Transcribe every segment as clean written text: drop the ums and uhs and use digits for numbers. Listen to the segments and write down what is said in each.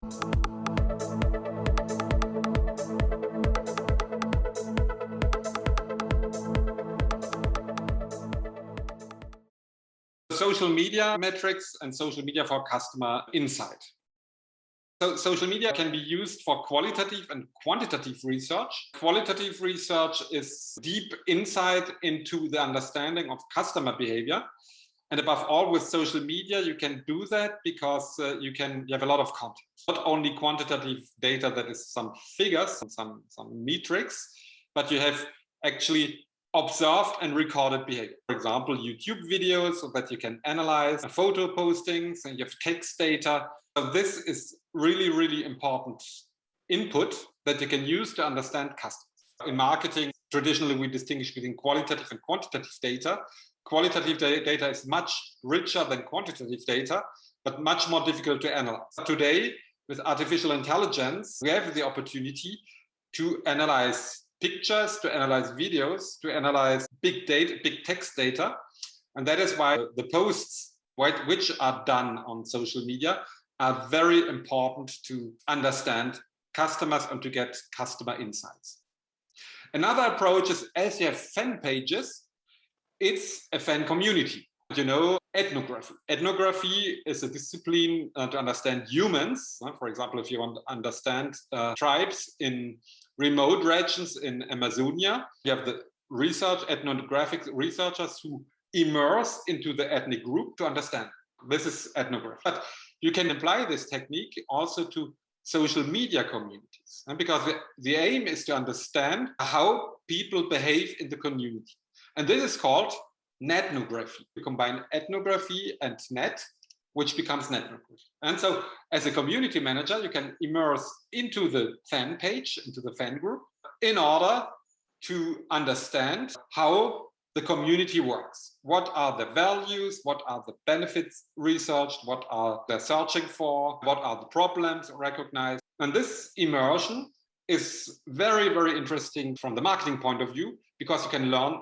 Social media metrics and social media for customer insight. So social media can be used for qualitative and quantitative research. Qualitative research is deep insight into the understanding of customer behavior. And above all, with social media, you can do that because you have a lot of content. Not only quantitative data that is some figures, some metrics, but you have actually observed and recorded behavior. For example, YouTube videos so that you can analyze photo postings, and you have text data. So this is really, really important input that you can use to understand customers. In marketing, traditionally, we distinguish between qualitative and quantitative data. Qualitative data is much richer than quantitative data, but much more difficult to analyze. Today, with artificial intelligence, we have the opportunity to analyze pictures, to analyze videos, to analyze big data, big text data. And that is why the posts which are done on social media are very important to understand customers and to get customer insights. Another approach is, as you have fan pages, it's a fan community. You know, ethnography. Ethnography is a discipline to understand humans. For example, if you want to understand tribes in remote regions in Amazonia, you have the ethnographic researchers who immerse into the ethnic group to understand. This is ethnography. But you can apply this technique also to social media communities, because the aim is to understand how people behave in the community. And this is called Netnography. You combine ethnography and net, which becomes Netnography. And so as a community manager, you can immerse into the fan page, into the fan group, in order to understand how the community works. What are the values? What are the benefits researched? What are they searching for? What are the problems recognized? And this immersion is very, very interesting from the marketing point of view, because you can learn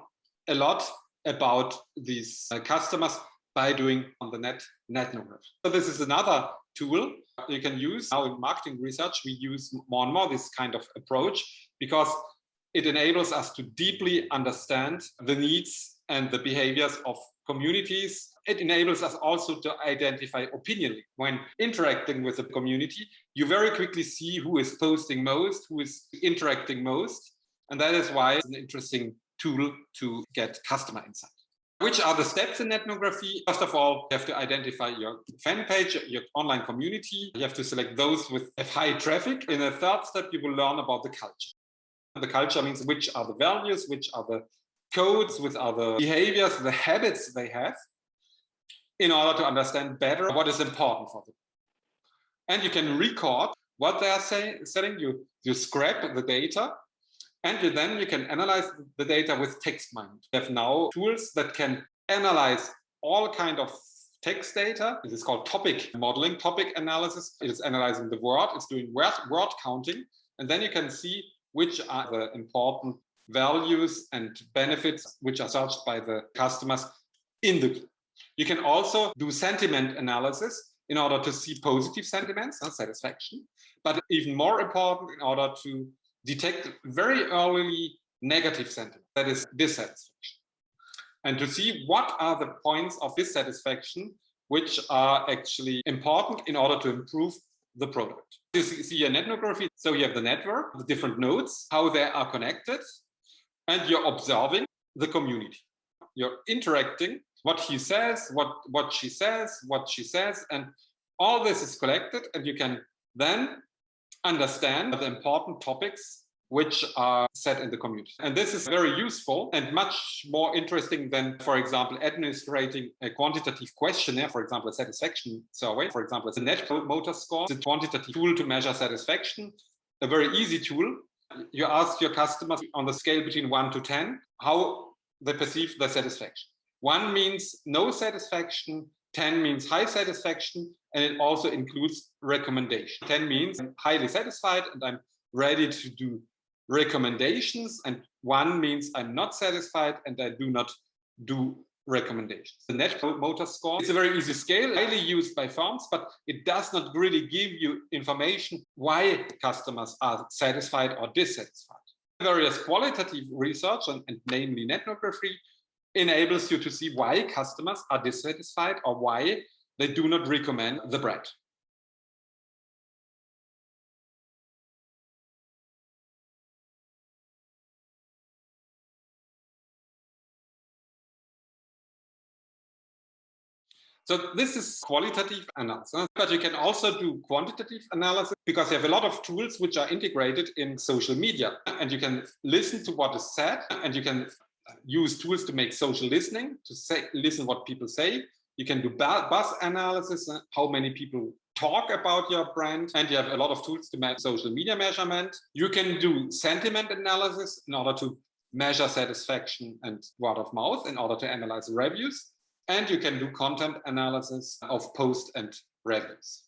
a lot about these customers by doing on the Netnography. So this is another tool you can use. Now in marketing research, we use more and more this kind of approach, because it enables us to deeply understand the needs and the behaviors of communities. It enables us also to identify opinion. When interacting with the community, you very quickly see who is posting most, who is interacting most. And that is why it's an interesting tool to get customer insight. Which are the steps in ethnography? First of all, you have to identify your fan page, your online community. You have to select those with high traffic. In a third step, you will learn about the culture. The culture means which are the values, which are the codes, which are the behaviors, the habits they have, in order to understand better what is important for them. And you can record what they are saying. You scrap the data, and then you can analyze the data with text mining. We have now tools that can analyze all kind of text data. It is called topic modeling, topic analysis. It is analyzing the word, it's doing word counting, and then you can see which are the important values and benefits which are searched by the customers in the group. You can also do sentiment analysis in order to see positive sentiments and satisfaction, but even more important, in order to detect very early negative sentiment, that is dissatisfaction, and to see what are the points of dissatisfaction which are actually important in order to improve the product. You see an ethnography, so you have the network, the different nodes, how they are connected, and you're observing the community. You're interacting, what he says, what she says, and all this is collected, and you can then understand the important topics which are set in the community. And this is very useful and much more interesting than, for example, administrating a quantitative questionnaire, for example, a satisfaction survey, for example, it's a Net Promoter Score. It's a quantitative tool to measure satisfaction, a very easy tool. You ask your customers on the scale between 1 to 10, how they perceive their satisfaction. 1 means no satisfaction, 10 means high satisfaction, and it also includes recommendation. 10 means I'm highly satisfied and I'm ready to do recommendations, and 1 means I'm not satisfied and I do not do recommendations. The Net Promoter Score is a very easy scale, highly used by firms, but it does not really give you information why customers are satisfied or dissatisfied. Various qualitative research, and namely Netnography, enables you to see why customers are dissatisfied or why they do not recommend the brand. So this is qualitative analysis, but you can also do quantitative analysis because you have a lot of tools which are integrated in social media, and you can listen to what is said, and you can use tools to make social listening, to listen what people say. You can do buzz analysis, how many people talk about your brand, and you have a lot of tools to make social media measurement. You can do sentiment analysis in order to measure satisfaction and word of mouth in order to analyze reviews. And you can do content analysis of posts and reviews.